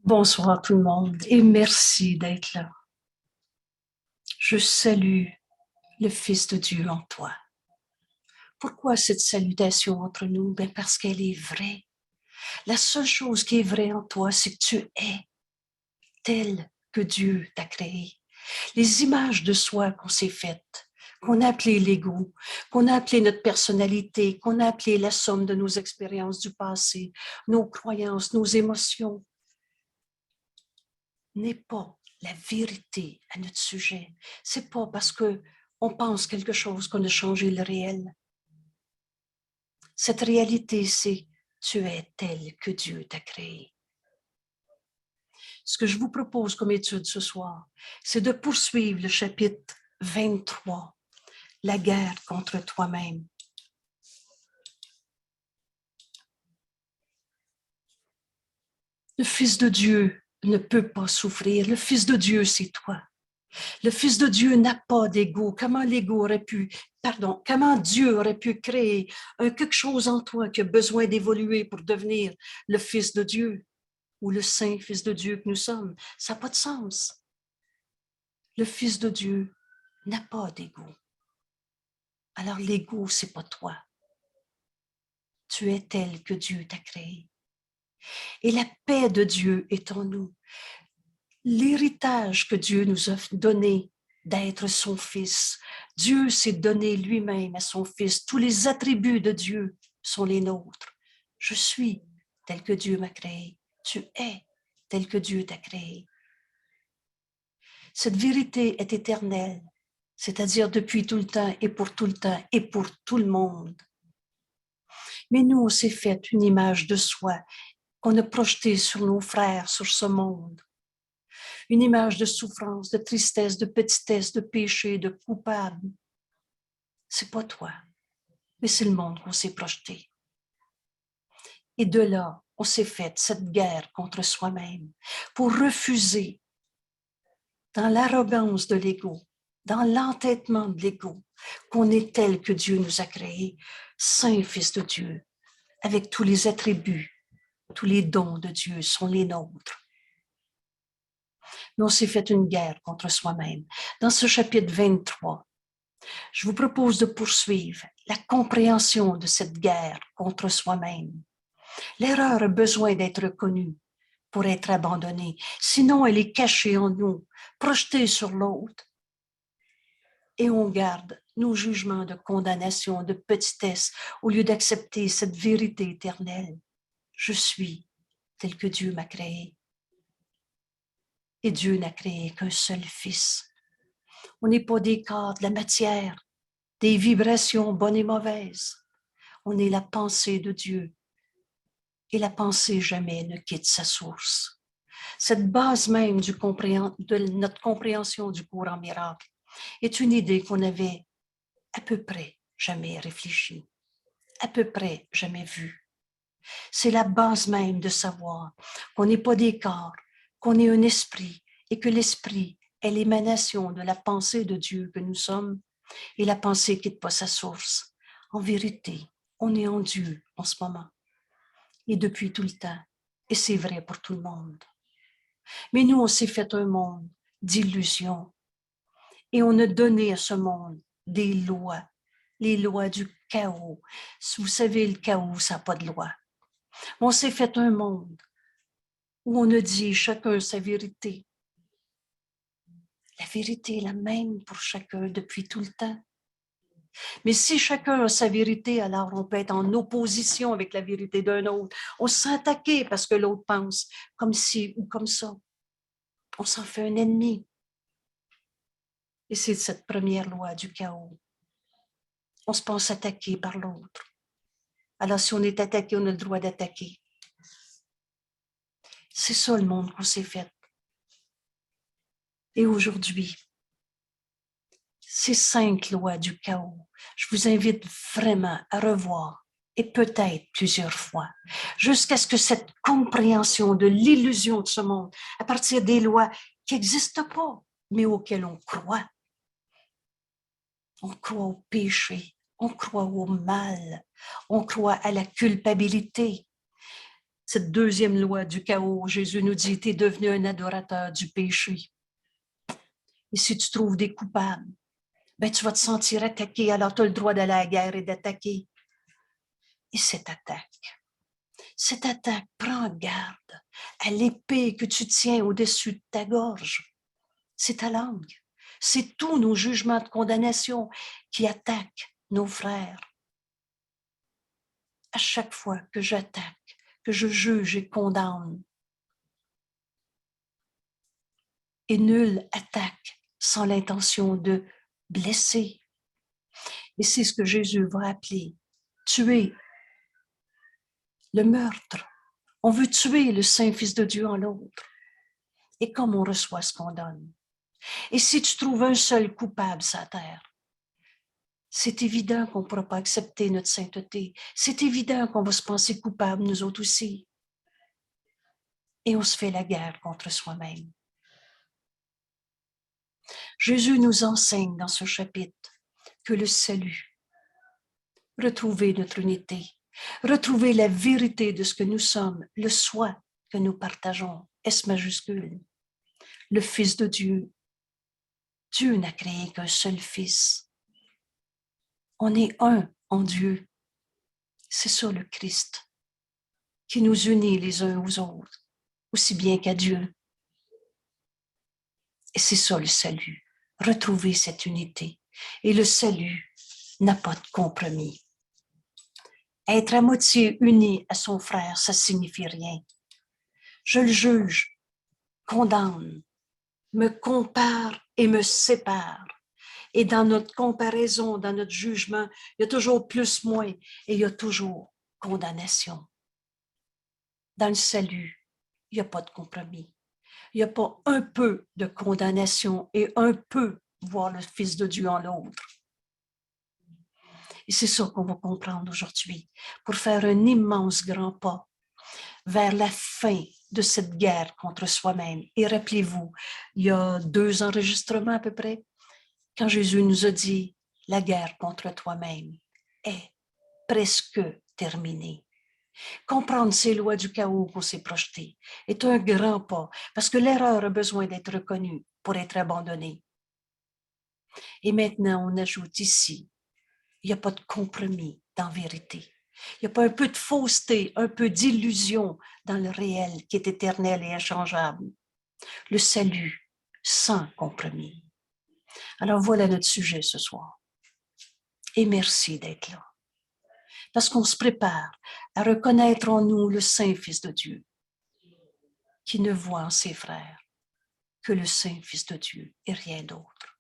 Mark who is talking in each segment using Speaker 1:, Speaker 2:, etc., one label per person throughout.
Speaker 1: Bonsoir tout le monde et merci d'être là. Je salue le Fils de Dieu en toi. Pourquoi cette salutation entre nous? Ben parce qu'elle est vraie. La seule chose qui est vraie en toi, c'est que tu es tel que Dieu t'a créé. Les images de soi qu'on s'est faites, qu'on a appelé l'ego, qu'on a appelé notre personnalité, qu'on a appelé la somme de nos expériences du passé, nos croyances, nos émotions, n'est pas la vérité à notre sujet. C'est pas parce que on pense quelque chose qu'on a changé le réel. Cette réalité, c'est tu es tel que Dieu t'a créé. Ce que je vous propose comme étude ce soir, c'est de poursuivre le chapitre 23, la guerre contre toi-même. Le Fils de Dieu ne peut pas souffrir. Le Fils de Dieu, c'est toi. Le Fils de Dieu n'a pas d'ego. Comment Dieu aurait pu créer quelque chose en toi qui a besoin d'évoluer pour devenir le Fils de Dieu ou le Saint Fils de Dieu que nous sommes? Ça n'a pas de sens. Le Fils de Dieu n'a pas d'ego. Alors l'ego, c'est pas toi. Tu es tel que Dieu t'a créé. Et la paix de Dieu est en nous. L'héritage que Dieu nous a donné d'être son Fils. Dieu s'est donné lui-même à son Fils. Tous les attributs de Dieu sont les nôtres. Je suis tel que Dieu m'a créé. Tu es tel que Dieu t'a créé. Cette vérité est éternelle, c'est-à-dire depuis tout le temps et pour tout le temps et pour tout le monde. Mais nous, on s'est fait une image de soi qu'on a projetée sur nos frères, sur ce monde. Une image de souffrance, de tristesse, de petitesse, de péché, de coupable. C'est pas toi, mais c'est le monde qu'on s'est projeté. Et de là, on s'est fait cette guerre contre soi-même pour refuser, dans l'arrogance de l'ego, dans l'entêtement de l'ego, qu'on est tel que Dieu nous a créé, Saint Fils de Dieu, avec tous les attributs, tous les dons de Dieu sont les nôtres. Mais on s'est fait une guerre contre soi-même. Dans ce chapitre 23, je vous propose de poursuivre la compréhension de cette guerre contre soi-même. L'erreur a besoin d'être reconnue pour être abandonnée. Sinon, elle est cachée en nous, projetée sur l'autre. Et on garde nos jugements de condamnation, de petitesse, au lieu d'accepter cette vérité éternelle. Je suis tel que Dieu m'a créé. Et Dieu n'a créé qu'un seul Fils. On n'est pas des corps de la matière, des vibrations bonnes et mauvaises. On est la pensée de Dieu. Et la pensée jamais ne quitte sa source. Cette base même de notre compréhension du courant miracle est une idée qu'on avait à peu près jamais réfléchie, à peu près jamais vue. C'est la base même de savoir qu'on n'est pas des corps, qu'on est un esprit et que l'esprit est l'émanation de la pensée de Dieu que nous sommes et la pensée quitte pas sa source. En vérité, on est en Dieu en ce moment et depuis tout le temps. Et c'est vrai pour tout le monde. Mais nous, on s'est fait un monde d'illusions et on a donné à ce monde des lois, les lois du chaos. Si vous savez, le chaos, ça n'a pas de loi. On s'est fait un monde où on a dit chacun sa vérité. La vérité est la même pour chacun depuis tout le temps. Mais si chacun a sa vérité, alors on peut être en opposition avec la vérité d'un autre. On s'attaquer parce que l'autre pense comme ci ou comme ça. On s'en fait un ennemi. Et c'est cette première loi du chaos. On se pense attaqué par l'autre. Alors si on est attaqué, on a le droit d'attaquer. C'est ça le monde qu'on s'est fait. Et aujourd'hui, ces 5 lois du chaos, je vous invite vraiment à revoir et peut-être plusieurs fois, jusqu'à ce que cette compréhension de l'illusion de ce monde, à partir des lois qui n'existent pas, mais auxquelles on croit au péché, on croit au mal, on croit à la culpabilité. cette deuxième loi du chaos, Jésus nous dit, tu es devenu un adorateur du péché. Et si tu trouves des coupables, ben tu vas te sentir attaqué, alors tu as le droit d'aller à la guerre et d'attaquer. Et cette attaque, prends garde à l'épée que tu tiens au-dessus de ta gorge. C'est ta langue. C'est tous nos jugements de condamnation qui attaquent nos frères. À chaque fois que j'attaque, que je juge et condamne, et nul attaque sans l'intention de blesser. Et c'est ce que Jésus va appeler tuer, le meurtre. On veut tuer le Saint-Fils de Dieu en l'autre. Et comme on reçoit ce qu'on donne. Et si tu trouves un seul coupable sur la terre, c'est évident qu'on ne pourra pas accepter notre sainteté. C'est évident qu'on va se penser coupable, nous autres aussi. Et on se fait la guerre contre soi-même. Jésus nous enseigne dans ce chapitre que le salut, retrouver notre unité, retrouver la vérité de ce que nous sommes, le soi que nous partageons, S majuscule, le Fils de Dieu. Dieu n'a créé qu'un seul Fils. On est un en Dieu. C'est ça le Christ qui nous unit les uns aux autres, aussi bien qu'à Dieu. Et c'est ça le salut, retrouver cette unité. Et le salut n'a pas de compromis. Être à moitié uni à son frère, ça signifie rien. Je le juge, condamne, me compare et me sépare. Et dans notre comparaison, dans notre jugement, il y a toujours plus, moins, et il y a toujours condamnation. Dans le salut, il n'y a pas de compromis. Il n'y a pas un peu de condamnation et un peu voir le Fils de Dieu en l'autre. Et c'est ça qu'on va comprendre aujourd'hui pour faire un immense grand pas vers la fin de cette guerre contre soi-même. Et rappelez-vous, il y a 2 enregistrements à peu près, quand Jésus nous a dit « La guerre contre toi-même est presque terminée ». Comprendre ces lois du chaos qu'on s'est projetées est un grand pas parce que l'erreur a besoin d'être reconnue pour être abandonnée. Et maintenant, on ajoute ici, il n'y a pas de compromis dans la vérité. Il n'y a pas un peu de fausseté, un peu d'illusion dans le réel qui est éternel et inchangeable. Le salut sans compromis. Alors voilà notre sujet ce soir. Et merci d'être là. Parce qu'on se prépare à reconnaître en nous le Saint-Fils de Dieu, qui ne voit en ses frères que le Saint-Fils de Dieu et rien d'autre.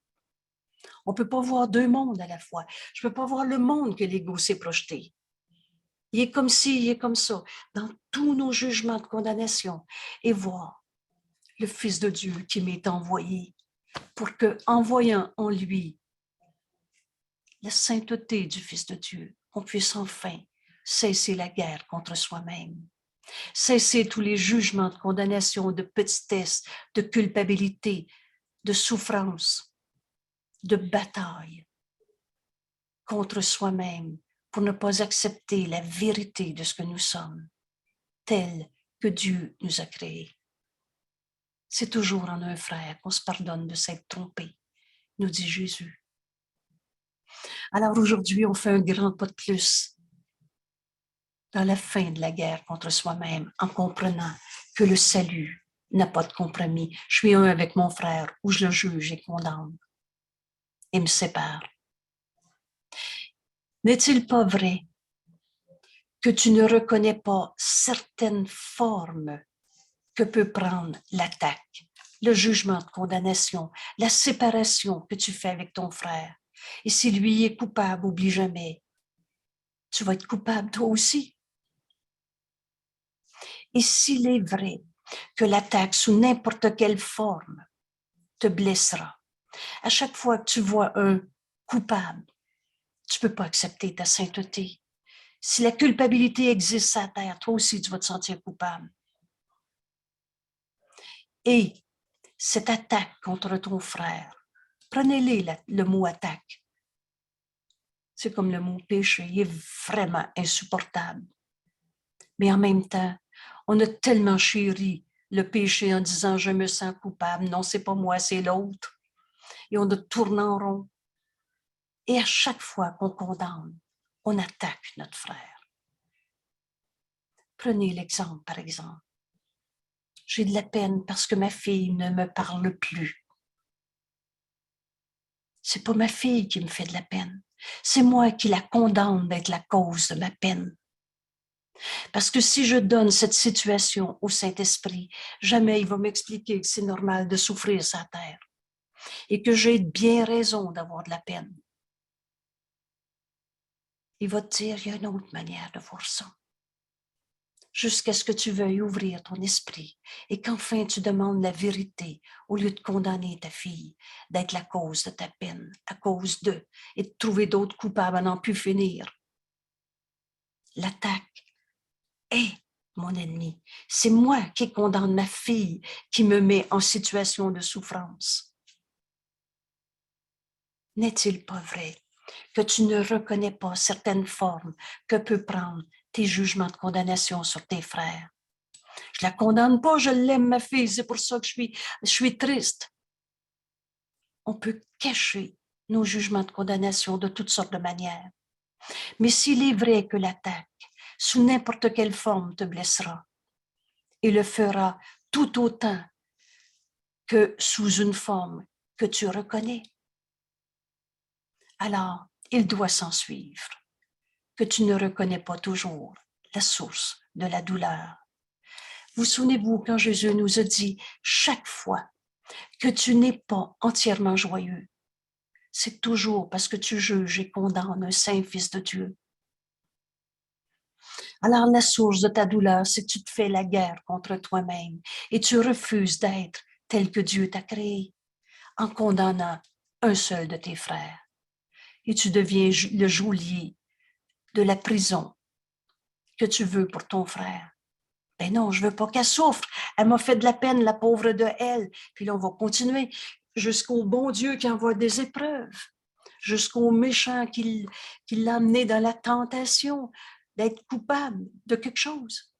Speaker 1: On ne peut pas voir 2 mondes à la fois. Je ne peux pas voir le monde que l'ego s'est projeté. Il est comme ci, il est comme ça, dans tous nos jugements de condamnation, et voir le Fils de Dieu qui m'est envoyé pour que, en voyant en lui la sainteté du Fils de Dieu, on puisse enfin cesser la guerre contre soi-même, cesser tous les jugements de condamnation, de petitesse, de culpabilité, de souffrance, de bataille contre soi-même pour ne pas accepter la vérité de ce que nous sommes, tel que Dieu nous a créés. C'est toujours en un frère qu'on se pardonne de s'être trompé, nous dit Jésus. Alors aujourd'hui, on fait un grand pas de plus dans la fin de la guerre contre soi-même en comprenant que le salut n'a pas de compromis. Je suis un avec mon frère ou je le juge et condamne et me sépare. N'est-il pas vrai que tu ne reconnais pas certaines formes que peut prendre l'attaque, le jugement de condamnation, la séparation que tu fais avec ton frère? Et si lui est coupable, oublie jamais, tu vas être coupable toi aussi. Et s'il est vrai que l'attaque sous n'importe quelle forme te blessera, à chaque fois que tu vois un coupable, tu ne peux pas accepter ta sainteté. Si la culpabilité existe à terre, toi aussi tu vas te sentir coupable. Et cette attaque contre ton frère, prenez-les le mot attaque. C'est comme le mot péché, il est vraiment insupportable. Mais en même temps, On a tellement chéri le péché en disant « je me sens coupable ». Non, c'est pas moi, c'est l'autre. Et on tourne en rond. Et à chaque fois qu'on condamne, on attaque notre frère. Prenez l'exemple, par exemple. J'ai de la peine parce que ma fille ne me parle plus. C'est pas ma fille qui me fait de la peine. C'est moi qui la condamne d'être la cause de ma peine. Parce que si je donne cette situation au Saint-Esprit, jamais il va m'expliquer que c'est normal de souffrir sa terre et que j'ai bien raison d'avoir de la peine. Il va te dire, il y a une autre manière de voir ça. Jusqu'à ce que tu veuilles ouvrir ton esprit et qu'enfin tu demandes la vérité au lieu de condamner ta fille, d'être la cause de ta peine, à cause d'eux, et de trouver d'autres coupables à n'en plus finir. L'attaque est mon ennemi. C'est moi qui condamne ma fille, qui me met en situation de souffrance. N'est-il pas vrai que tu ne reconnais pas certaines formes que peut prendre tes jugements de condamnation sur tes frères? Je la condamne pas, je l'aime, ma fille, c'est pour ça que je suis triste. On peut cacher nos jugements de condamnation de toutes sortes de manières. Mais s'il est vrai que l'attaque, sous n'importe quelle forme, te blessera, et le fera tout autant que sous une forme que tu reconnais, alors il doit s'en suivre que tu ne reconnais pas toujours la source de la douleur. Vous souvenez-vous quand Jésus nous a dit chaque fois que tu n'es pas entièrement joyeux, c'est toujours parce que tu juges et condamnes un saint fils de Dieu. Alors la source de ta douleur, c'est que tu te fais la guerre contre toi-même et tu refuses d'être tel que Dieu t'a créé en condamnant un seul de tes frères. Et tu deviens le geôlier de la prison que tu veux pour ton frère. Ben non, je veux pas qu'elle souffre. Elle m'a fait de la peine, la pauvre de elle. Puis là, on va continuer jusqu'au bon Dieu qui envoie des épreuves, jusqu'au méchant qui l'a amené dans la tentation d'être coupable de quelque chose.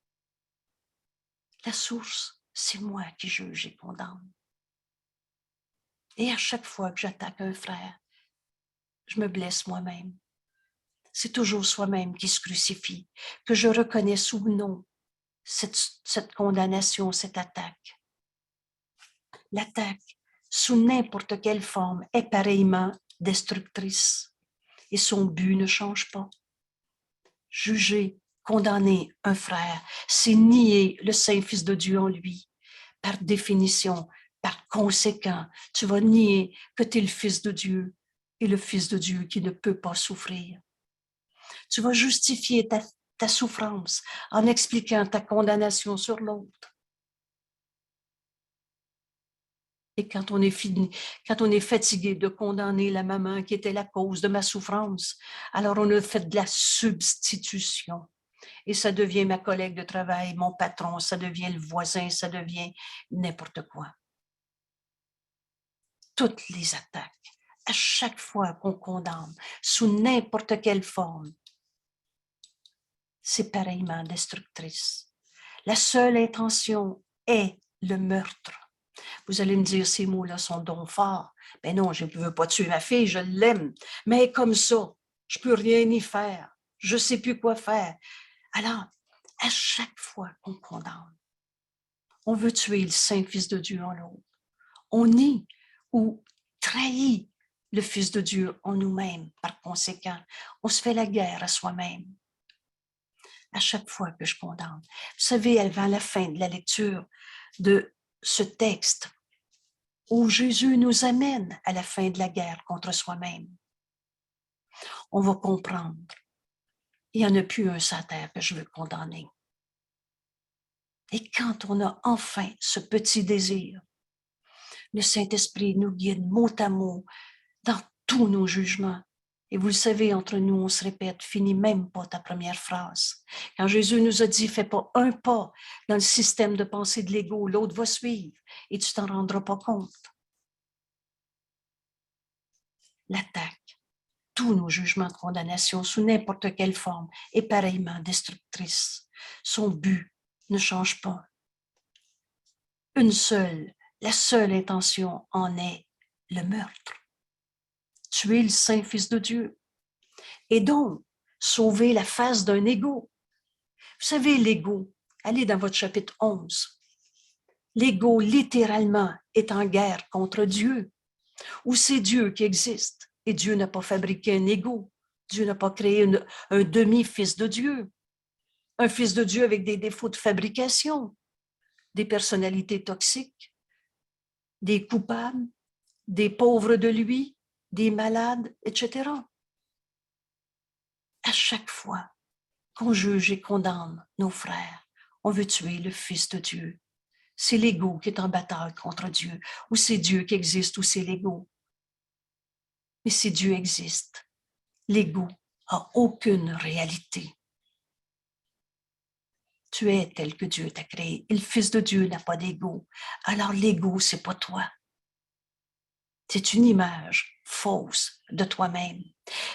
Speaker 1: La source, c'est moi qui juge et condamne. Et à chaque fois que j'attaque un frère, je me blesse moi-même. C'est toujours soi-même qui se crucifie, que je reconnais sous nom cette condamnation, cette attaque. L'attaque, sous n'importe quelle forme, est pareillement destructrice et son but ne change pas. Juger, condamner un frère, c'est nier le Saint-Fils de Dieu en lui. Par définition, par conséquent, tu vas nier que tu es le Fils de Dieu et le Fils de Dieu qui ne peut pas souffrir. Tu vas justifier ta souffrance en expliquant ta condamnation sur l'autre. Et quand on est fatigué de condamner la maman qui était la cause de ma souffrance, alors on a fait de la substitution. Et ça devient ma collègue de travail, mon patron, ça devient le voisin, ça devient n'importe quoi. Toutes les attaques, à chaque fois qu'on condamne, sous n'importe quelle forme, c'est pareillement destructrice. La seule intention est le meurtre. Vous allez me dire, ces mots-là sont donc forts. Ben non, je ne veux pas tuer ma fille, je l'aime. Mais comme ça, je ne peux rien y faire. Je ne sais plus quoi faire. Alors, à chaque fois qu'on condamne, on veut tuer le Saint-Fils de Dieu en l'autre. On nie ou trahit le Fils de Dieu en nous-mêmes. Par conséquent, on se fait la guerre à soi-même. À chaque fois que je condamne. Vous savez, avant la fin de la lecture de ce texte, où Jésus nous amène à la fin de la guerre contre soi-même, on va comprendre. Il n'y en a plus un sur la terre que je veux condamner. Et quand on a enfin ce petit désir, le Saint-Esprit nous guide mot à mot dans tous nos jugements. Et vous le savez, entre nous, on se répète, finis même pas ta première phrase. Quand Jésus nous a dit, fais pas un pas dans le système de pensée de l'ego, l'autre va suivre et tu t'en rendras pas compte. L'attaque, tous nos jugements de condamnation sous n'importe quelle forme est pareillement destructrice. Son but ne change pas. Une seule, la seule intention en est le meurtre. Tuer le Saint Fils de Dieu. Et donc, sauver la face d'un ego. Vous savez, l'ego, allez dans votre chapitre 11. L'ego, littéralement, est en guerre contre Dieu. Ou c'est Dieu qui existe. Et Dieu n'a pas fabriqué un ego. Dieu n'a pas créé un demi-fils de Dieu. Un fils de Dieu avec des défauts de fabrication, des personnalités toxiques, des coupables, des pauvres de lui, des malades, etc. À chaque fois qu'on juge et condamne nos frères, on veut tuer le Fils de Dieu. C'est l'ego qui est en bataille contre Dieu, ou c'est Dieu qui existe, ou c'est l'ego. Mais si Dieu existe, l'ego n'a aucune réalité. Tu es tel que Dieu t'a créé. Et le Fils de Dieu n'a pas d'ego. Alors l'ego, c'est pas toi. C'est une image fausse de toi-même.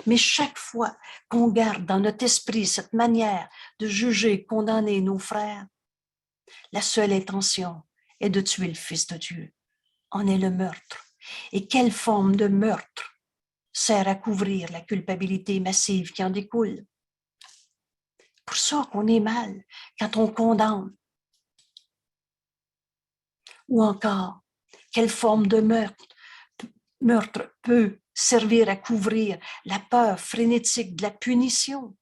Speaker 1: Mais chaque fois qu'on garde dans notre esprit cette manière de juger, condamner nos frères, la seule intention est de tuer le Fils de Dieu. En est le meurtre. Et quelle forme de meurtre sert à couvrir la culpabilité massive qui en découle? Pour ça qu'on est mal quand on condamne. Ou encore, quelle forme de meurtre peut servir à couvrir la peur frénétique de la punition?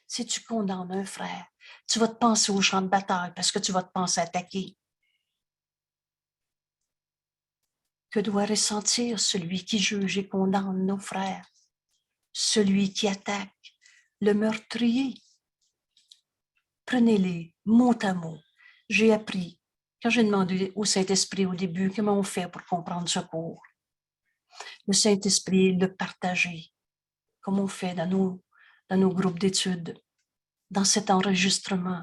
Speaker 1: Si tu condamnes un frère, tu vas te penser au champ de bataille parce que tu vas te penser attaquer. Que doit ressentir celui qui juge et condamne nos frères? Celui qui attaque, le meurtrier. Prenez-les mot à mot. J'ai appris, quand j'ai demandé au Saint-Esprit au début comment on fait pour comprendre ce cours, le Saint-Esprit le partageait, comme on fait dans nos groupes d'études, dans cet enregistrement.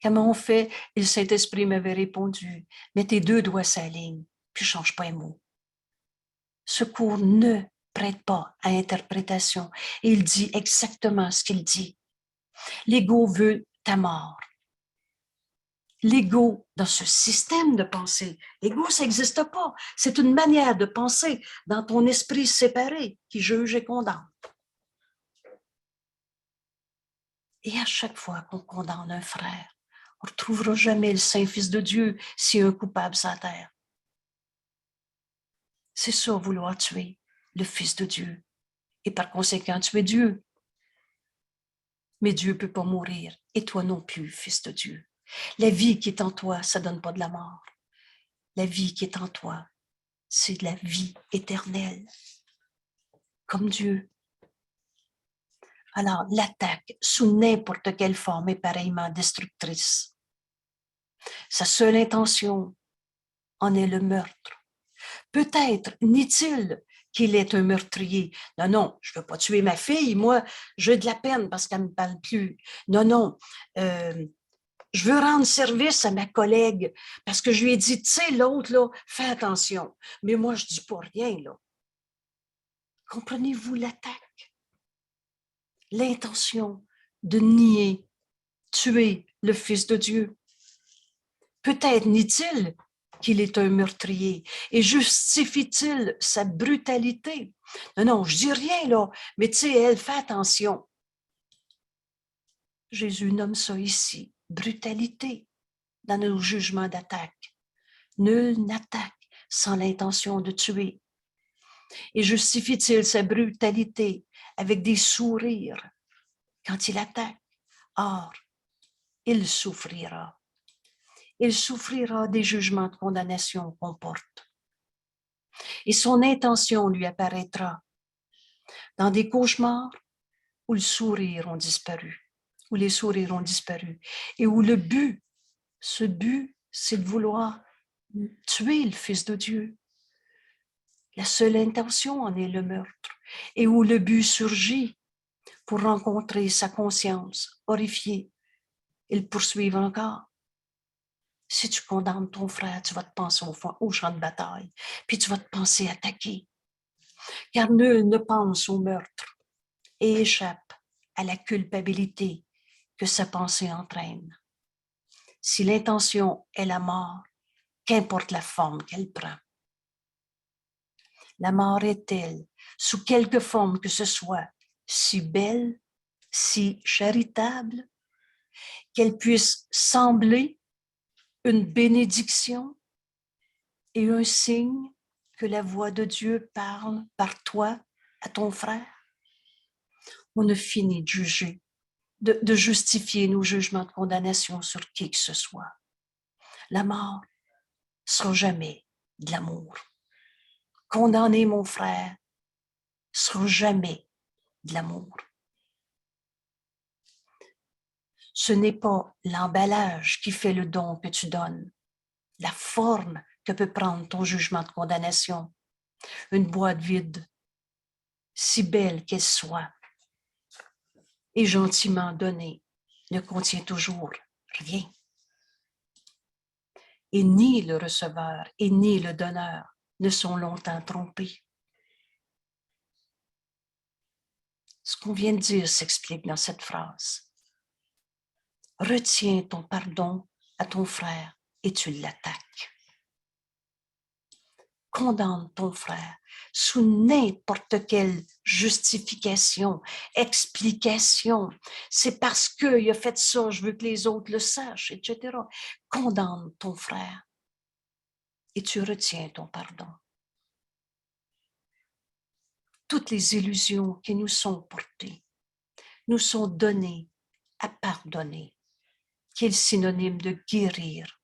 Speaker 1: Comment on fait? Et le Saint-Esprit m'avait répondu, mets tes deux doigts sur la ligne, puis change pas un mot. Ce cours ne prête pas à interprétation. Et il dit exactement ce qu'il dit. L'ego veut ta mort. L'ego, dans ce système de pensée, l'ego, ça n'existe pas. C'est une manière de penser dans ton esprit séparé qui juge et condamne. Et à chaque fois qu'on condamne un frère, on ne retrouvera jamais le Saint-Fils de Dieu s'il y a un coupable sur la terre. C'est ça, vouloir tuer le Fils de Dieu. Et par conséquent, tuer Dieu. Mais Dieu ne peut pas mourir, et toi non plus, Fils de Dieu. La vie qui est en toi, ça ne donne pas de la mort. La vie qui est en toi, c'est de la vie éternelle, comme Dieu. Alors, l'attaque, sous n'importe quelle forme, est pareillement destructrice. Sa seule intention en est le meurtre. Peut-être n'est-il qu'il est un meurtrier. Non, non, je ne veux pas tuer ma fille. Moi, j'ai de la peine parce qu'elle ne me parle plus. Non, non, je veux rendre service à ma collègue parce que je lui ai dit, tu sais, l'autre, là, fais attention. Mais moi, je ne dis pas rien, là. Comprenez-vous l'attaque? L'intention de nier, tuer le Fils de Dieu. Peut-être nie-t-il qu'il est un meurtrier et justifie-t-il sa brutalité? Non, non, je dis rien là, mais tu sais, elle fait attention. Jésus nomme ça ici, brutalité, dans nos jugements d'attaque. Nul n'attaque sans l'intention de tuer. Et justifie-t-il sa brutalité avec des sourires quand il attaque? Or, il souffrira. Il souffrira des jugements de condamnation qu'on porte. Et son intention lui apparaîtra dans des cauchemars où le sourire ont disparu, où les sourires ont disparu, et où le but, ce but, c'est de vouloir tuer le Fils de Dieu. La seule intention en est le meurtre, et où le but surgit pour rencontrer sa conscience horrifiée et le poursuivre encore. Si tu condamnes ton frère, tu vas te penser au champ de bataille, puis tu vas te penser attaquer. Car nul ne pense au meurtre et échappe à la culpabilité que sa pensée entraîne. Si l'intention est la mort, qu'importe la forme qu'elle prend. La mort est-elle, sous quelque forme que ce soit, si belle, si charitable, qu'elle puisse sembler une bénédiction et un signe que la voix de Dieu parle par toi à ton frère? On ne finit de juger, de justifier nos jugements de condamnation sur qui que ce soit. La mort sera jamais de l'amour. Condamner mon frère sera jamais de l'amour. Ce n'est pas l'emballage qui fait le don que tu donnes, la forme que peut prendre ton jugement de condamnation. Une boîte vide, si belle qu'elle soit, et gentiment donnée, ne contient toujours rien. Et ni le receveur et ni le donneur ne sont longtemps trompés. Ce qu'on vient de dire s'explique dans cette phrase. Retiens ton pardon à ton frère et tu l'attaques. Condamne ton frère sous n'importe quelle justification, explication. C'est parce qu'il a fait ça, je veux que les autres le sachent, etc. Condamne ton frère et tu retiens ton pardon. Toutes les illusions qui nous sont portées nous sont données à pardonner, qui est le synonyme de guérir.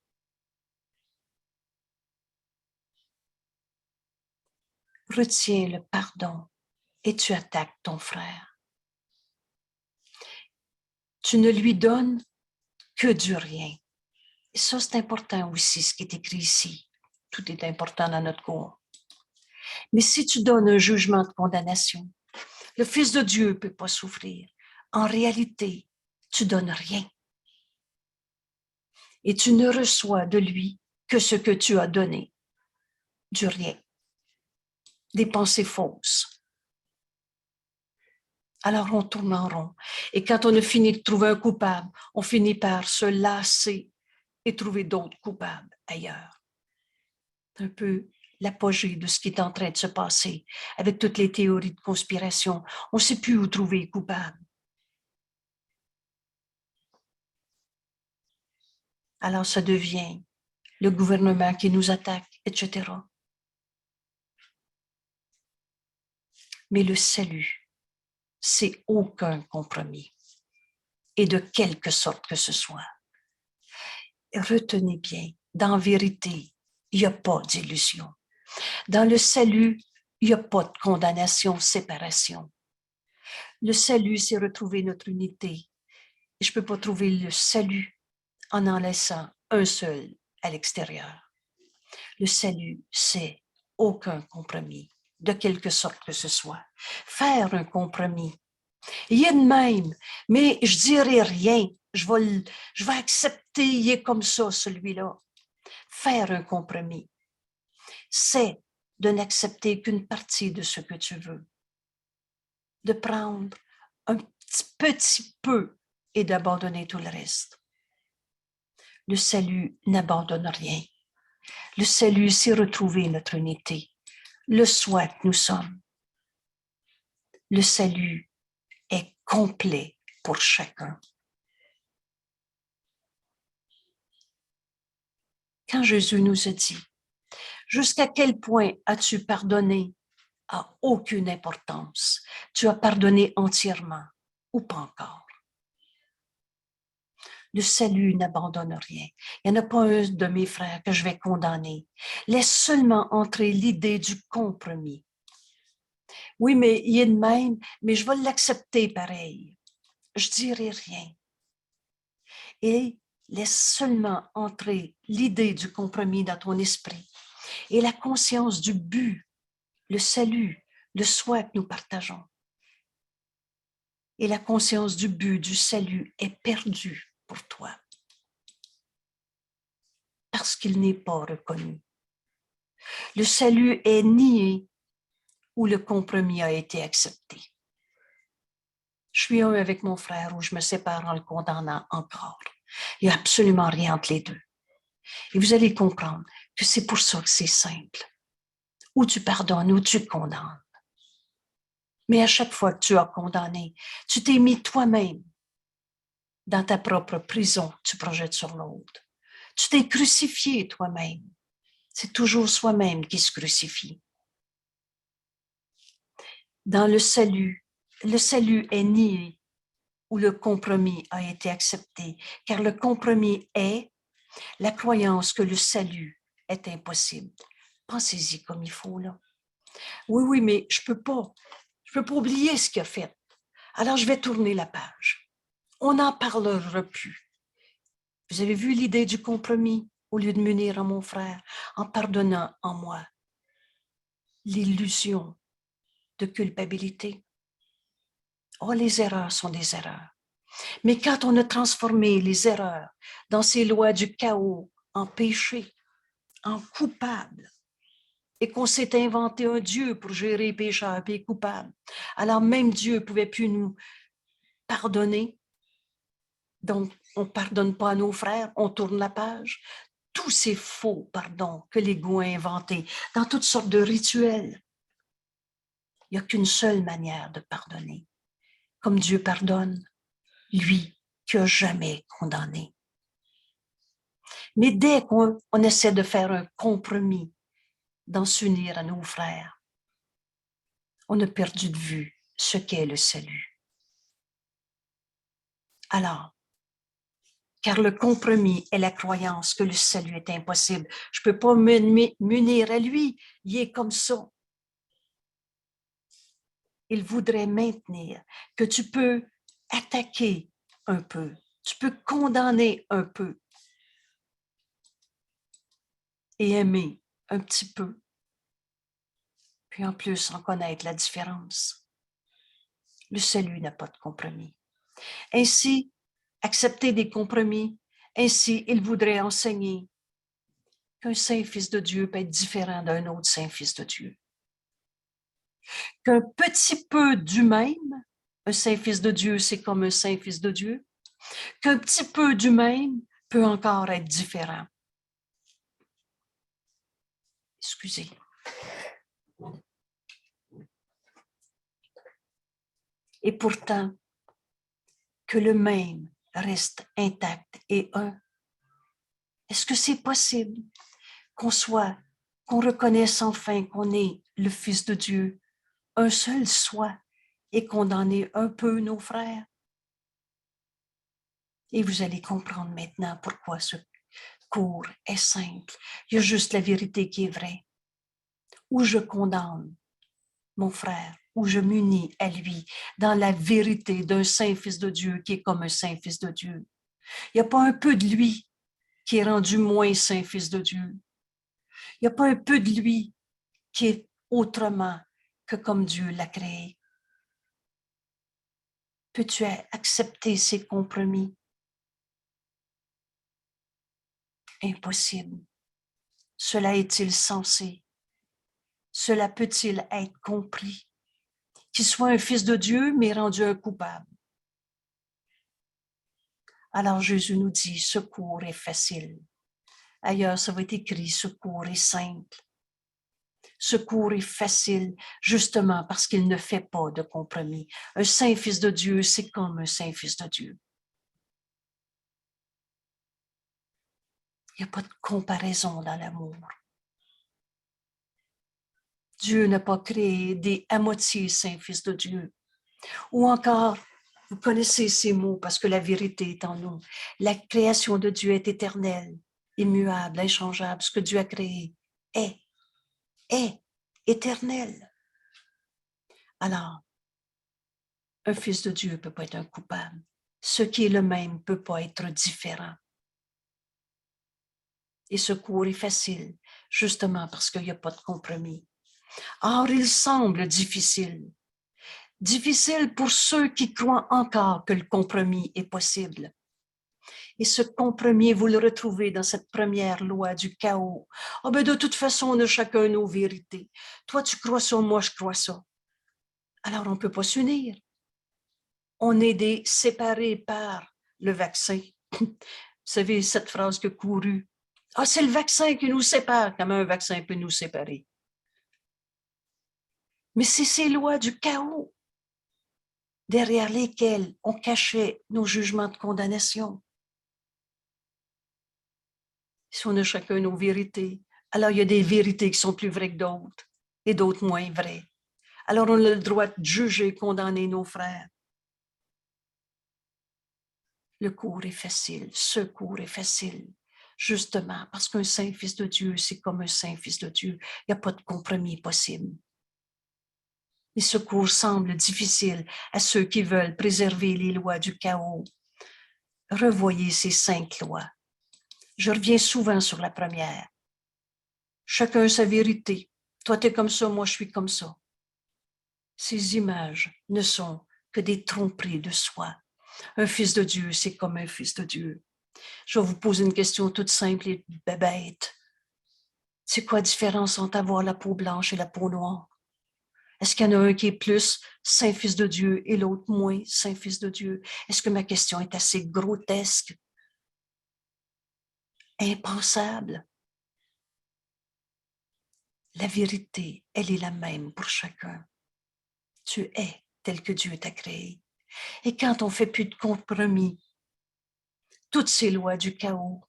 Speaker 1: Retiens le pardon et tu attaques ton frère. Tu ne lui donnes que du rien. Et ça, c'est important aussi, ce qui est écrit ici. Tout est important dans notre cours. Mais si tu donnes un jugement de condamnation, le Fils de Dieu ne peut pas souffrir. En réalité, tu donnes rien. Et tu ne reçois de lui que ce que tu as donné, du rien. Des pensées fausses. Alors on tourne en rond. Et quand on a fini de trouver un coupable, on finit par se lasser et trouver d'autres coupables ailleurs. C'est un peu l'apogée de ce qui est en train de se passer avec toutes les théories de conspiration. On ne sait plus où trouver les coupables. Alors ça devient le gouvernement qui nous attaque, etc. Mais le salut, c'est aucun compromis, et de quelque sorte que ce soit. Retenez bien, dans vérité, il n'y a pas d'illusion. Dans le salut, il n'y a pas de condamnation, séparation. Le salut, c'est retrouver notre unité. Et je ne peux pas trouver le salut en laissant un seul à l'extérieur. Le salut, c'est aucun compromis, de quelque sorte que ce soit. Faire un compromis. Il y a de même, mais je dirai rien. Je vais accepter, il est comme ça, celui-là. Faire un compromis, c'est de n'accepter qu'une partie de ce que tu veux. De prendre un petit peu et d'abandonner tout le reste. Le salut n'abandonne rien. Le salut, c'est retrouver notre unité, le soi que nous sommes. Le salut est complet pour chacun. Quand Jésus nous a dit, jusqu'à quel point as-tu pardonné a aucune importance. Tu as pardonné entièrement ou pas encore. Le salut n'abandonne rien. Il n'y en a pas un de mes frères que je vais condamner. Laisse seulement entrer l'idée du compromis. Oui, mais il est de même, mais je vais l'accepter pareil. Je ne dirai rien. Et laisse seulement entrer l'idée du compromis dans ton esprit et la conscience du but, le salut, le soi que nous partageons. Et la conscience du but, du salut est perdue pour toi. Parce qu'il n'est pas reconnu. Le salut est nié ou le compromis a été accepté. Je suis un avec mon frère ou je me sépare en le condamnant encore. Il n'y a absolument rien entre les deux. Et vous allez comprendre que c'est pour ça que c'est simple. Ou tu pardonnes ou tu condamnes. Mais à chaque fois que tu as condamné, tu t'es mis toi-même dans ta propre prison que tu projettes sur l'autre. Tu t'es crucifié toi-même. C'est toujours soi-même qui se crucifie. Dans le salut est nié où le compromis a été accepté, car le compromis est la croyance que le salut est impossible. Pensez-y comme il faut, là. Oui, mais je peux pas oublier ce qu'il a fait. Alors, je vais tourner la page. On n'en parlera plus. Vous avez vu l'idée du compromis? Au lieu de m'unir à mon frère, en pardonnant en moi l'illusion de culpabilité. Oh, les erreurs sont des erreurs. Mais quand on a transformé les erreurs dans ces lois du chaos en péché, en coupable, et qu'on s'est inventé un Dieu pour gérer les pécheurs et les coupables, alors même Dieu ne pouvait plus nous pardonner. Donc, on ne pardonne pas à nos frères, on tourne la page. Tous ces faux pardons que l'ego a inventés dans toutes sortes de rituels. Il n'y a qu'une seule manière de pardonner. Comme Dieu pardonne, lui qui n'a jamais condamné. Mais dès qu'on essaie de faire un compromis dans s'unir à nos frères, on a perdu de vue ce qu'est le salut. Alors, car le compromis est la croyance que le salut est impossible. Je ne peux pas m'unir à lui, il est comme ça. Il voudrait maintenir que tu peux attaquer un peu, tu peux condamner un peu et aimer un petit peu, puis en plus en connaître la différence. Le salut n'a pas de compromis. Ainsi, accepter des compromis, ainsi il voudrait enseigner qu'un Saint-Fils de Dieu peut être différent d'un autre Saint-Fils de Dieu. Qu'un petit peu du même, un Saint-Fils de Dieu, c'est comme un Saint-Fils de Dieu, qu'un petit peu du même peut encore être différent. Excusez. Et pourtant, que le même reste intact et un. Est-ce que c'est possible qu'on reconnaisse enfin qu'on est le Fils de Dieu, un seul soi, et qu'on en ait un peu nos frères? Et vous allez comprendre maintenant pourquoi ce cours est simple. Il y a juste la vérité qui est vraie. Ou je condamne mon frère, ou je m'unis à lui dans la vérité d'un Saint-Fils de Dieu qui est comme un Saint-Fils de Dieu. Il n'y a pas un peu de lui qui est rendu moins Saint-Fils de Dieu. Il n'y a pas un peu de lui qui est autrement que comme Dieu l'a créé. Peux-tu accepter ces compromis? Impossible. Cela est-il censé? Cela peut-il être compris? Qu'il soit un fils de Dieu, mais rendu un coupable. Alors Jésus nous dit, secours est facile. Ailleurs, ça va être écrit, secours est simple. Secours est facile, justement parce qu'il ne fait pas de compromis. Un saint fils de Dieu, c'est comme un saint fils de Dieu. Il n'y a pas de comparaison dans l'amour. Dieu n'a pas créé des à moitié saints fils de Dieu. Ou encore, vous connaissez ces mots parce que la vérité est en nous. La création de Dieu est éternelle, immuable, inchangeable. Ce que Dieu a créé est éternel. Alors, un fils de Dieu ne peut pas être un coupable. Ce qui est le même ne peut pas être différent. Et ce cours est facile, justement parce qu'il n'y a pas de compromis. Or, il semble difficile. Difficile pour ceux qui croient encore que le compromis est possible. Et ce compromis, vous le retrouvez dans cette première loi du chaos. Ah ben de toute façon, on a chacun nos vérités. Toi, tu crois ça, moi, je crois ça. Alors, on ne peut pas s'unir. On est séparés par le vaccin. Vous savez, cette phrase que courue. Ah, c'est le vaccin qui nous sépare. Comment un vaccin peut nous séparer? Mais c'est ces lois du chaos derrière lesquelles on cachait nos jugements de condamnation. Si on a chacun nos vérités, alors il y a des vérités qui sont plus vraies que d'autres et d'autres moins vraies. Alors on a le droit de juger et condamner nos frères. Le cours est facile, ce cours est facile, justement parce qu'un saint fils de Dieu, c'est comme un saint fils de Dieu. Il n'y a pas de compromis possible. Et ce cours semble difficile à ceux qui veulent préserver les lois du chaos. Revoyez ces 5 lois. Je reviens souvent sur la première. Chacun sa vérité. Toi, tu es comme ça, moi, je suis comme ça. Ces images ne sont que des tromperies de soi. Un fils de Dieu, c'est comme un fils de Dieu. Je vais vous poser une question toute simple et bête. C'est quoi la différence entre avoir la peau blanche et la peau noire? Est-ce qu'il y en a un qui est plus saint fils de Dieu et l'autre moins saint fils de Dieu? Est-ce que ma question est assez grotesque? Impensable? La vérité, elle est la même pour chacun. Tu es tel que Dieu t'a créé. Et quand on ne fait plus de compromis, toutes ces lois du chaos,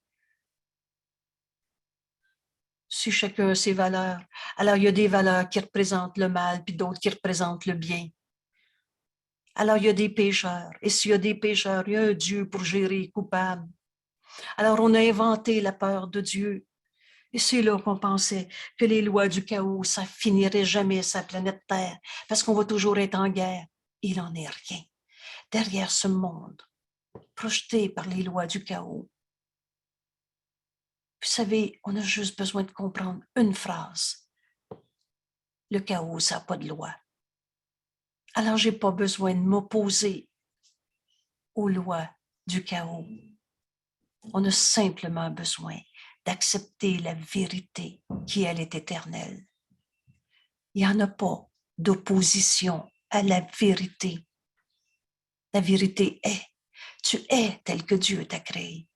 Speaker 1: si chacun a ses valeurs, alors il y a des valeurs qui représentent le mal, puis d'autres qui représentent le bien. Alors il y a des pécheurs, et s'il y a des pécheurs, il y a un Dieu pour gérer les coupables. Alors on a inventé la peur de Dieu. Et c'est là qu'on pensait que les lois du chaos, ça finirait jamais sa planète Terre, parce qu'on va toujours être en guerre. Il n'en est rien. Derrière ce monde, projeté par les lois du chaos, vous savez, on a juste besoin de comprendre une phrase. Le chaos, ça n'a pas de loi. Alors, je n'ai pas besoin de m'opposer aux lois du chaos. On a simplement besoin d'accepter la vérité qui, elle, est éternelle. Il n'y en a pas d'opposition à la vérité. La vérité est, tu es tel que Dieu t'a créé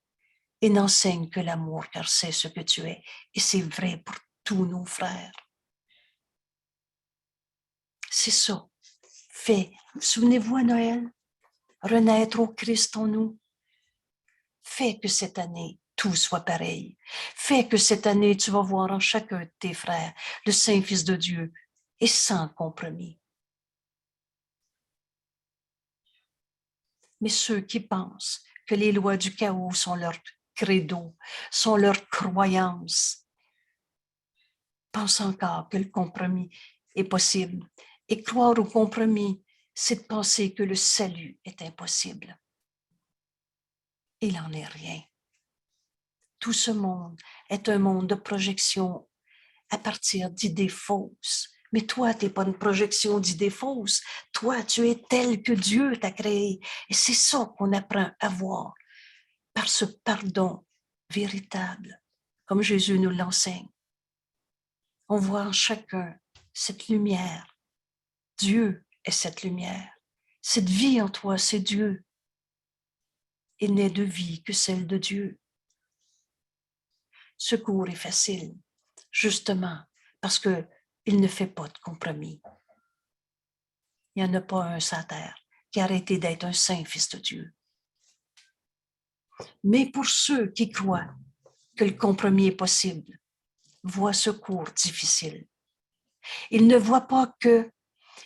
Speaker 1: et n'enseigne que l'amour car c'est ce que tu es. Et c'est vrai pour tous nos frères. C'est ça. Fait, souvenez-vous à Noël, renaître au Christ en nous. Fais que cette année, tout soit pareil. Fais que cette année, tu vas voir en chacun de tes frères le Saint-Fils de Dieu et sans compromis. Mais ceux qui pensent que les lois du chaos sont leur credo, sont leur croyance, pensent encore que le compromis est possible. Et croire au compromis, c'est de penser que le salut est impossible. Il n'en est rien. Tout ce monde est un monde de projection à partir d'idées fausses. Mais toi, tu n'es pas une projection d'idées fausses. Toi, tu es tel que Dieu t'a créé. Et c'est ça qu'on apprend à voir par ce pardon véritable, comme Jésus nous l'enseigne. On voit en chacun cette lumière. Dieu est cette lumière. Cette vie en toi, c'est Dieu. Il n'est de vie que celle de Dieu. Ce cours est facile, justement parce qu'il ne fait pas de compromis. Il n'y en a pas un sur la terre qui a arrêté d'être un saint fils de Dieu. Mais pour ceux qui croient que le compromis est possible, voient ce cours difficile. Ils ne voient pas que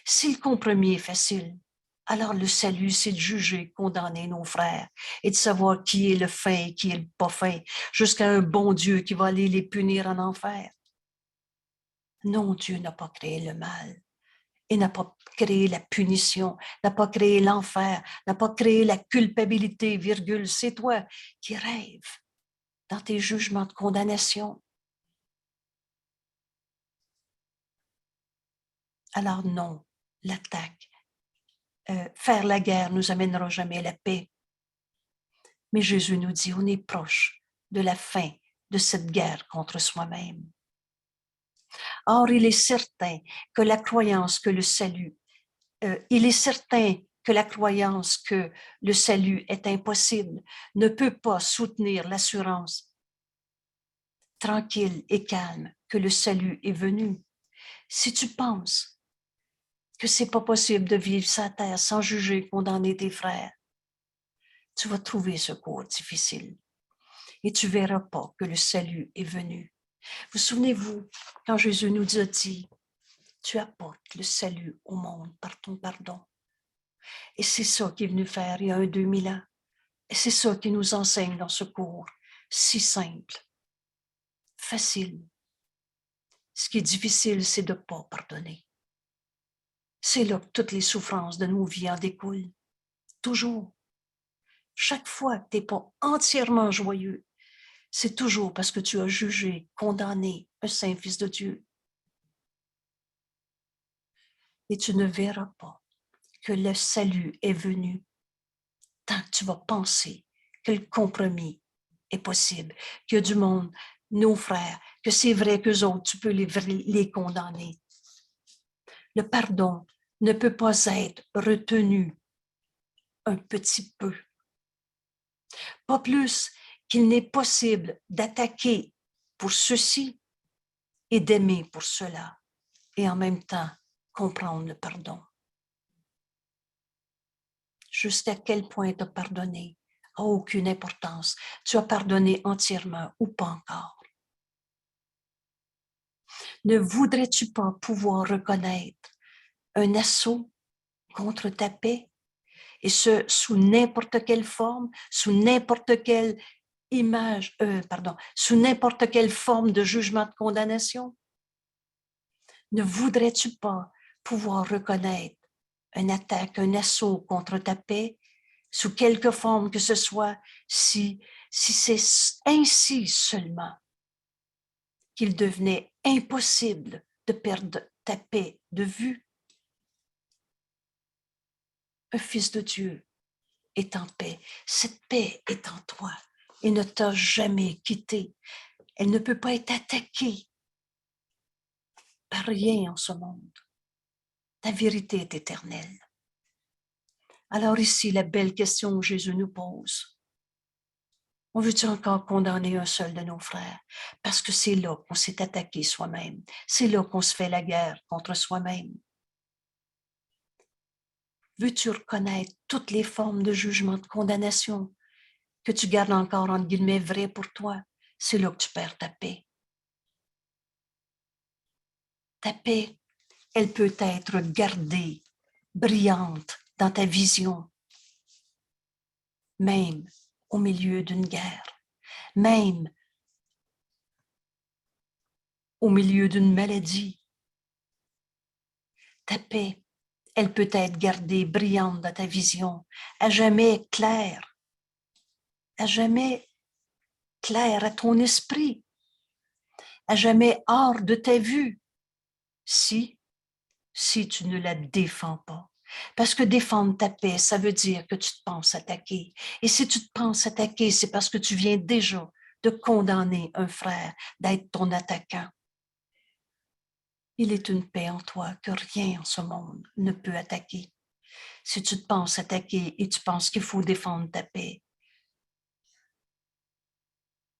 Speaker 1: si le compromis est facile, alors le salut, c'est de juger, condamner nos frères et de savoir qui est le fin et qui est le pas fin, jusqu'à un bon Dieu qui va aller les punir en enfer. Non, Dieu n'a pas créé le mal. Il n'a pas créé la punition, n'a pas créé l'enfer, n'a pas créé la culpabilité, virgule. C'est toi qui rêves dans tes jugements de condamnation. Alors non, l'attaque, faire la guerre nous amènera jamais à la paix. Mais Jésus nous dit, on est proche de la fin de cette guerre contre soi-même. Or, il est certain que la croyance que le salut, il est certain que la croyance que le salut est impossible ne peut pas soutenir l'assurance tranquille et calme que le salut est venu. Si tu penses que c'est pas possible de vivre sa terre sans juger, condamner tes frères, tu vas trouver ce cours difficile et tu verras pas que le salut est venu. Vous souvenez-vous, quand Jésus nous a dit, tu apportes le salut au monde par ton pardon. Et c'est ça qu'il est venu faire il y a 2000 ans. Et c'est ça qu'il nous enseigne dans ce cours, si simple, facile. Ce qui est difficile, c'est de ne pas pardonner. C'est là que toutes les souffrances de nos vies en découlent. Toujours. Chaque fois que tu n'es pas entièrement joyeux, c'est toujours parce que tu as jugé, condamné un saint fils de Dieu. Et tu ne verras pas que le salut est venu tant que tu vas penser que le compromis est possible, qu'il y a du monde, nos frères, que c'est vrai qu'eux autres, tu peux les condamner. Le pardon ne peut pas être retenu un petit peu. Pas plus qu'il n'est possible d'attaquer pour ceci et d'aimer pour cela, et en même temps comprendre le pardon. Jusqu'à quel point tu as pardonné n'a aucune importance. Tu as pardonné entièrement ou pas encore. Ne voudrais-tu pas pouvoir reconnaître un assaut contre ta paix, et ce, sous n'importe quelle forme, sous n'importe quelle sous n'importe quelle forme de jugement de condamnation? Ne voudrais-tu pas pouvoir reconnaître une attaque, un assaut contre ta paix, sous quelque forme que ce soit, si c'est ainsi seulement qu'il devenait impossible de perdre ta paix de vue? Un fils de Dieu est en paix. Cette paix est en toi et ne t'a jamais quitté. Elle ne peut pas être attaquée par rien en ce monde. Ta vérité est éternelle. Alors ici, la belle question que Jésus nous pose. On veut-tu encore condamner un seul de nos frères? Parce que c'est là qu'on s'est attaqué soi-même. C'est là qu'on se fait la guerre contre soi-même. Veux-tu reconnaître toutes les formes de jugement, de condamnation que tu gardes encore, entre guillemets, vraies pour toi? C'est là que tu perds ta paix. Ta paix, elle peut être gardée, brillante dans ta vision, même au milieu d'une guerre, même au milieu d'une maladie. Ta paix, elle peut être gardée brillante dans ta vision, à jamais claire à ton esprit, à jamais hors de ta vue, si tu ne la défends pas. Parce que défendre ta paix, ça veut dire que tu te penses attaquer. Et si tu te penses attaquer, c'est parce que tu viens déjà de condamner un frère d'être ton attaquant. Il est une paix en toi que rien en ce monde ne peut attaquer. Si tu te penses attaquer et tu penses qu'il faut défendre ta paix,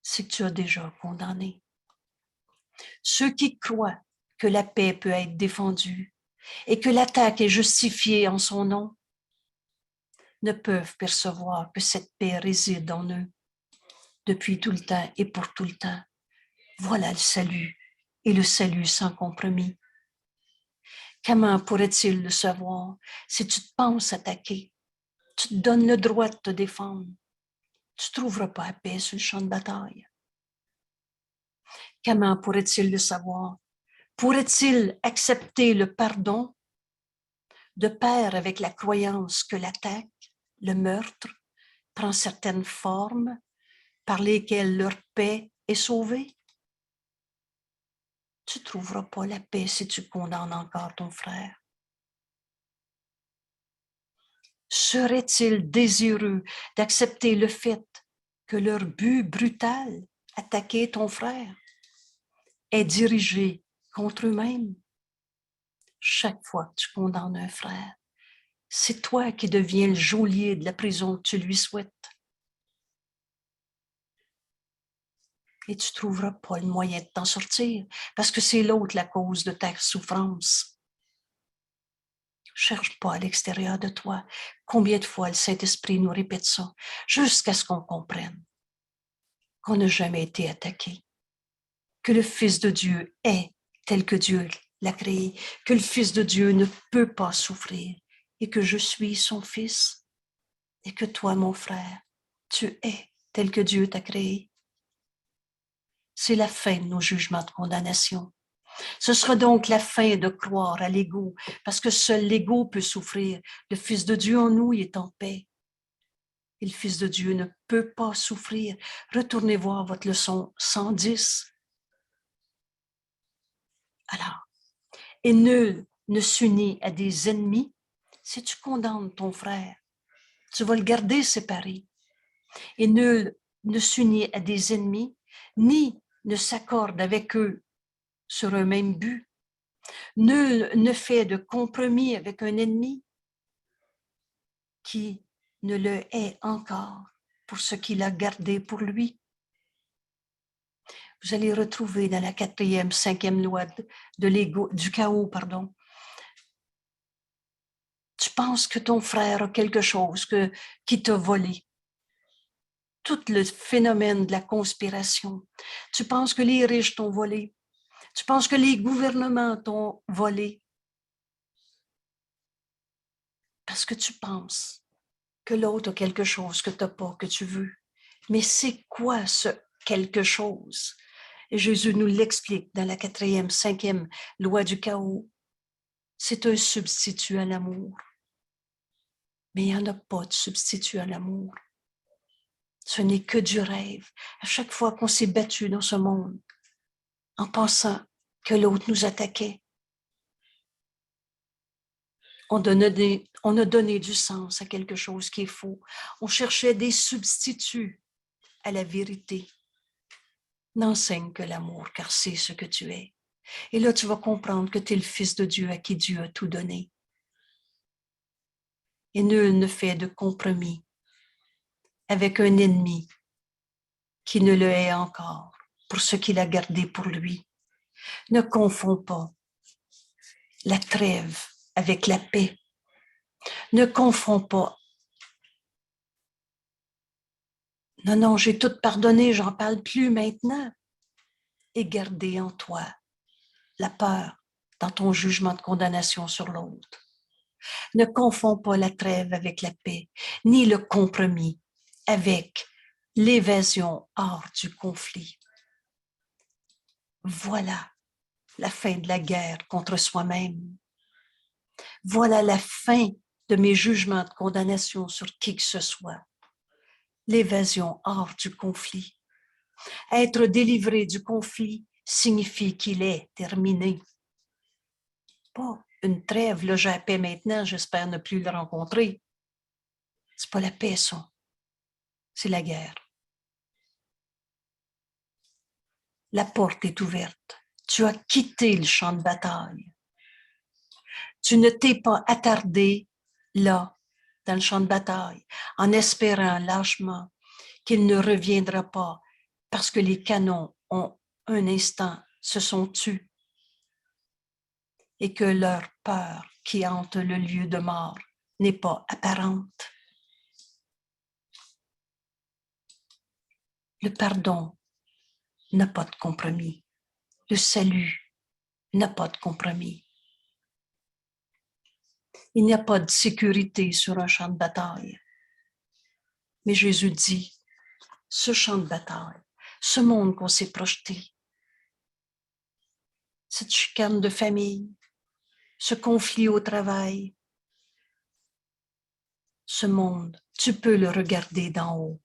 Speaker 1: c'est que tu as déjà condamné. Ceux qui croient que la paix peut être défendue et que l'attaque est justifiée en son nom ne peuvent percevoir que cette paix réside en eux depuis tout le temps et pour tout le temps. Voilà le salut, et le salut sans compromis. Comment pourrait-il le savoir si tu te penses attaquer? Tu te donnes le droit de te défendre. Tu ne trouveras pas la paix sur le champ de bataille. Comment pourrait-il le savoir? Pourrait-il accepter le pardon de pair avec la croyance que l'attaque, le meurtre, prend certaines formes par lesquelles leur paix est sauvée? Tu ne trouveras pas la paix si tu condamnes encore ton frère. Serait-il désireux d'accepter le fait que leur but brutal, attaquer ton frère, est dirigé contre eux-mêmes? Chaque fois que tu condamnes un frère, C'est toi qui deviens le geôlier de la prison que tu lui souhaites. Et tu ne trouveras pas le moyen de t'en sortir parce que c'est l'autre la cause de ta souffrance. Cherche pas à l'extérieur de toi. Combien de fois le Saint-Esprit nous répète ça jusqu'à ce qu'on comprenne qu'on n'a jamais été attaqué, que le Fils de Dieu est tel que Dieu l'a créé, que le Fils de Dieu ne peut pas souffrir et que je suis son Fils et que toi, mon frère, tu es tel que Dieu t'a créé. C'est la fin de nos jugements de condamnation. Ce sera donc la fin de croire à l'ego, parce que seul l'ego peut souffrir. Le Fils de Dieu en nous, il est en paix. Et le Fils de Dieu ne peut pas souffrir. Retournez voir votre leçon 110. Alors, et nul ne s'unit à des ennemis. Si tu condamnes ton frère, tu vas le garder séparé. Et nul ne s'unit à des ennemis, ni ne s'accorde avec eux sur un même but. Nul ne fait de compromis avec un ennemi qui ne le hait encore pour ce qu'il a gardé pour lui. Vous allez retrouver dans la 4e, 5e loi de l'ego, du chaos, pardon. Tu penses que ton frère a quelque chose qui t'a volé. Tout le phénomène de la conspiration. Tu penses que les riches t'ont volé. Tu penses que les gouvernements t'ont volé. Parce que tu penses que l'autre a quelque chose que tu n'as pas, que tu veux. Mais c'est quoi ce quelque chose? Et Jésus nous l'explique dans la 4e, 5e loi du chaos. C'est un substitut à l'amour. Mais il n'y en a pas de substitut à l'amour. Ce n'est que du rêve. À chaque fois qu'on s'est battu dans ce monde, en pensant que l'autre nous attaquait, on a donné du sens à quelque chose qui est faux. On cherchait des substituts à la vérité. N'enseigne que l'amour, car c'est ce que tu es. Et là, tu vas comprendre que tu es le Fils de Dieu à qui Dieu a tout donné. Et nul ne fait de compromis avec un ennemi qui ne le hait encore pour ce qu'il a gardé pour lui. Ne confonds pas la trêve avec la paix. Ne confonds pas. Non, j'ai tout pardonné, j'en parle plus maintenant. Et garder en toi la peur dans ton jugement de condamnation sur l'autre. Ne confonds pas la trêve avec la paix, ni le compromis avec l'évasion hors du conflit. Voilà la fin de la guerre contre soi-même. Voilà la fin de mes jugements de condamnation sur qui que ce soit. L'évasion hors du conflit. Être délivré du conflit signifie qu'il est terminé. Pas une trêve, là j'ai la paix maintenant, j'espère ne plus le rencontrer. C'est pas la paix, ça. C'est la guerre. La porte est ouverte. Tu as quitté le champ de bataille. Tu ne t'es pas attardé là, dans le champ de bataille, en espérant lâchement qu'il ne reviendra pas parce que les canons ont un instant se sont tus et que leur peur qui hante le lieu de mort n'est pas apparente. Le pardon n'a pas de compromis. Le salut n'a pas de compromis. Il n'y a pas de sécurité sur un champ de bataille. Mais Jésus dit, ce champ de bataille, ce monde qu'on s'est projeté, cette chicane de famille, ce conflit au travail, ce monde, tu peux le regarder d'en haut,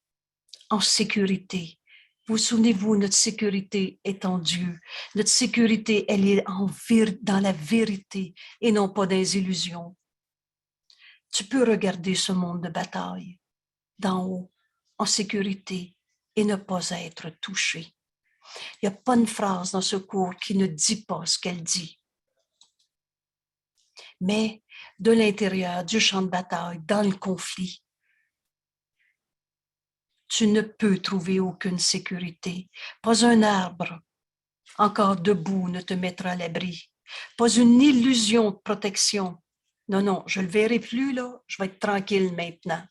Speaker 1: en sécurité. Vous souvenez-vous, notre sécurité est en Dieu. Notre sécurité, elle est dans la vérité et non pas dans les illusions. Tu peux regarder ce monde de bataille d'en haut, en sécurité, et ne pas être touché. Il n'y a pas une phrase dans ce cours qui ne dit pas ce qu'elle dit. Mais de l'intérieur du champ de bataille, dans le conflit. Tu ne peux trouver aucune sécurité. Pas un arbre encore debout ne te mettra à l'abri. Pas une illusion de protection. Non, non, je ne le verrai plus là, je vais être tranquille maintenant.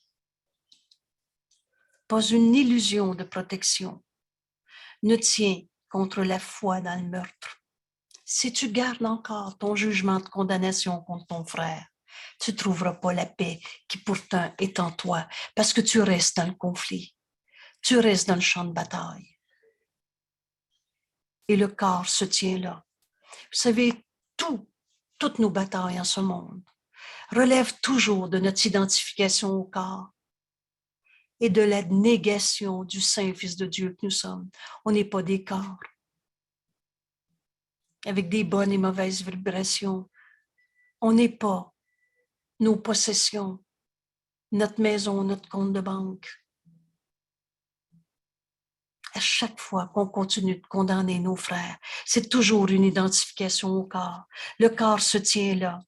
Speaker 1: Pas une illusion de protection ne tient contre la foi dans le meurtre. Si tu gardes encore ton jugement de condamnation contre ton frère, tu ne trouveras pas la paix qui pourtant est en toi parce que tu restes dans le conflit. Tu restes dans le champ de bataille. Et le corps se tient là. Vous savez, toutes nos batailles en ce monde relèvent toujours de notre identification au corps et de la négation du Saint-Fils de Dieu que nous sommes. On n'est pas des corps avec des bonnes et mauvaises vibrations. On n'est pas nos possessions, notre maison, notre compte de banque. À chaque fois qu'on continue de condamner nos frères, c'est toujours une identification au corps. Le corps se tient là,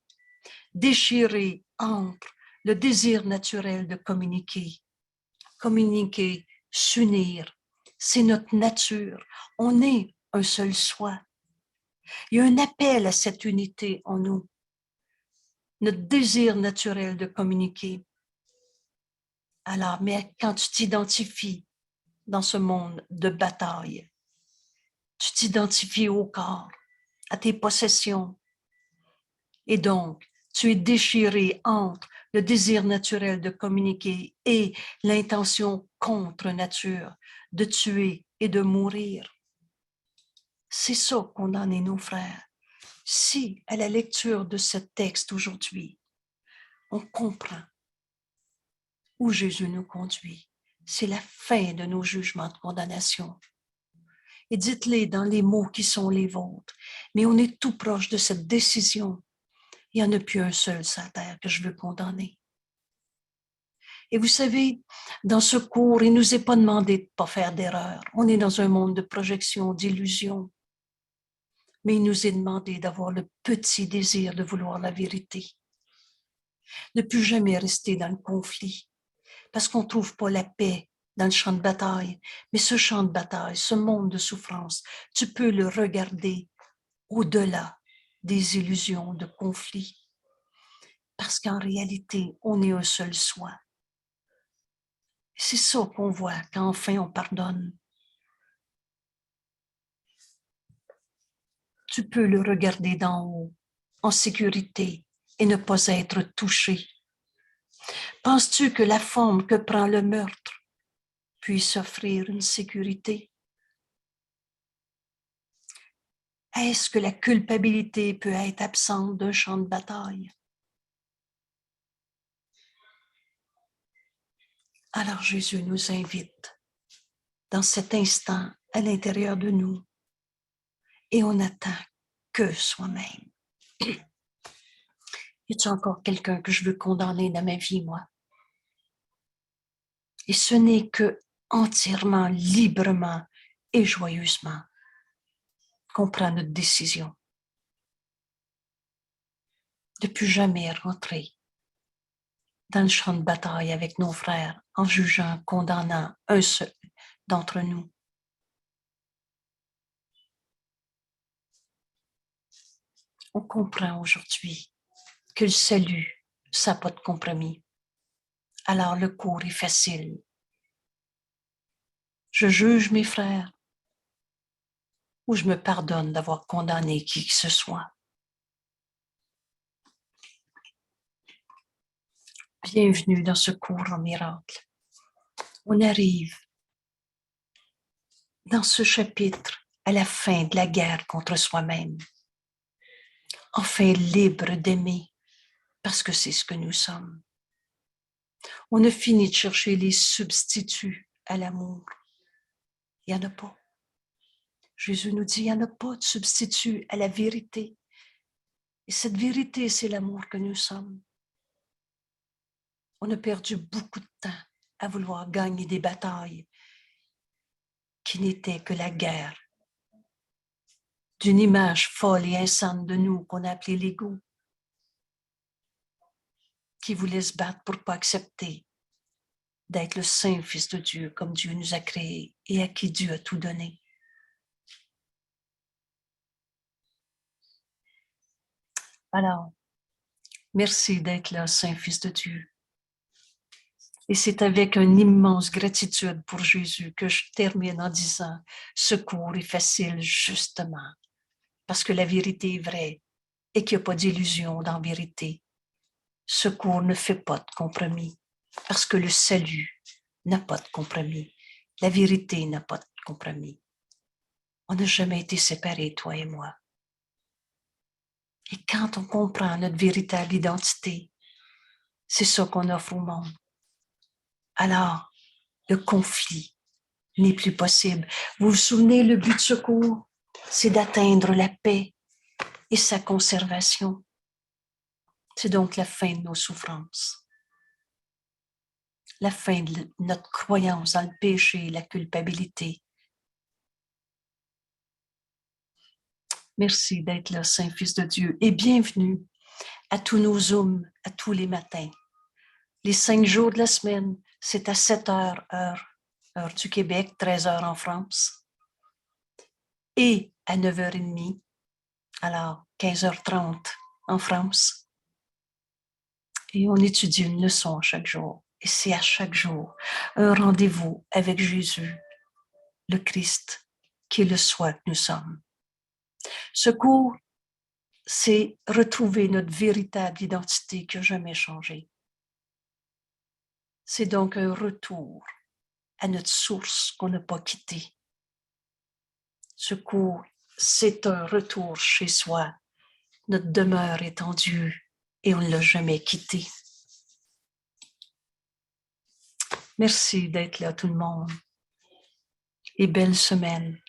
Speaker 1: déchiré entre le désir naturel de communiquer, s'unir. C'est notre nature. On est un seul soi. Il y a un appel à cette unité en nous. Notre désir naturel de communiquer. Alors, mais quand tu t'identifies dans ce monde de bataille, tu t'identifies au corps, à tes possessions. Et donc, tu es déchiré entre le désir naturel de communiquer et l'intention contre nature de tuer et de mourir. C'est ça qu'on en est, nos frères. Si, à la lecture de ce texte aujourd'hui, on comprend où Jésus nous conduit, c'est la fin de nos jugements de condamnation. Et dites-les dans les mots qui sont les vôtres. Mais on est tout proche de cette décision. Il n'y en a plus un seul sur la terre que je veux condamner. Et vous savez, dans ce cours, il ne nous est pas demandé de ne pas faire d'erreur. On est dans un monde de projection, d'illusion. Mais il nous est demandé d'avoir le petit désir de vouloir la vérité. Ne plus jamais rester dans le conflit, parce qu'on ne trouve pas la paix dans le champ de bataille. Mais ce champ de bataille, ce monde de souffrance, tu peux le regarder au-delà des illusions de conflit. Parce qu'en réalité, on est un seul soi. C'est ça qu'on voit quand enfin on pardonne. Tu peux le regarder d'en haut, en sécurité, et ne pas être touché. Penses-tu que la forme que prend le meurtre puisse offrir une sécurité? Est-ce que la culpabilité peut être absente d'un champ de bataille? Alors Jésus nous invite dans cet instant à l'intérieur de nous et on n'attend que soi-même. Y a-t-il encore quelqu'un que je veux condamner dans ma vie, moi? Et ce n'est que entièrement, librement et joyeusement qu'on prend notre décision de plus jamais rentrer dans le champ de bataille avec nos frères en jugeant, condamnant un seul d'entre nous. On comprend aujourd'hui que le salut, ça n'a pas de compromis. Alors le cours est facile. Je juge mes frères ou je me pardonne d'avoir condamné qui que ce soit. Bienvenue dans ce cours en miracle. On arrive dans ce chapitre à la fin de la guerre contre soi-même. Enfin libre d'aimer, parce que c'est ce que nous sommes. On a fini de chercher les substituts à l'amour. Il n'y en a pas. Jésus nous dit, il n'y en a pas de substitut à la vérité. Et cette vérité, c'est l'amour que nous sommes. On a perdu beaucoup de temps à vouloir gagner des batailles qui n'étaient que la guerre d'une image folle et insane de nous qu'on a appelée l'ego. qui voulait se battre pour ne pas accepter d'être le saint Fils de Dieu comme Dieu nous a créés et à qui Dieu a tout donné. Alors, merci d'être là, saint Fils de Dieu. Et c'est avec une immense gratitude pour Jésus que je termine en disant, ce cours est facile justement, parce que la vérité est vraie et qu'il n'y a pas d'illusion dans la vérité. Ce cours ne fait pas de compromis, parce que le salut n'a pas de compromis. La vérité n'a pas de compromis. On n'a jamais été séparés, toi et moi. Et quand on comprend notre véritable identité, c'est ça qu'on offre au monde. Alors, le conflit n'est plus possible. Vous vous souvenez, le but de ce cours, c'est d'atteindre la paix et sa conservation. C'est donc la fin de nos souffrances, la fin de notre croyance dans le péché et la culpabilité. Merci d'être là, Saint-Fils de Dieu, et bienvenue à tous nos Zooms, à tous les matins. Les 5 jours de la semaine, c'est à 7 heures, heure du Québec, 13 heures en France, et à 9h30, alors 15h30 en France. Et on étudie une leçon chaque jour. Et c'est à chaque jour un rendez-vous avec Jésus, le Christ, qui est le soi que nous sommes. Ce cours, c'est retrouver notre véritable identité qui n'a jamais changé. C'est donc un retour à notre source qu'on n'a pas quittée. Ce cours, c'est un retour chez soi. Notre demeure est en Dieu et on ne l'a jamais quittée. Merci d'être là, tout le monde. Et belle semaine.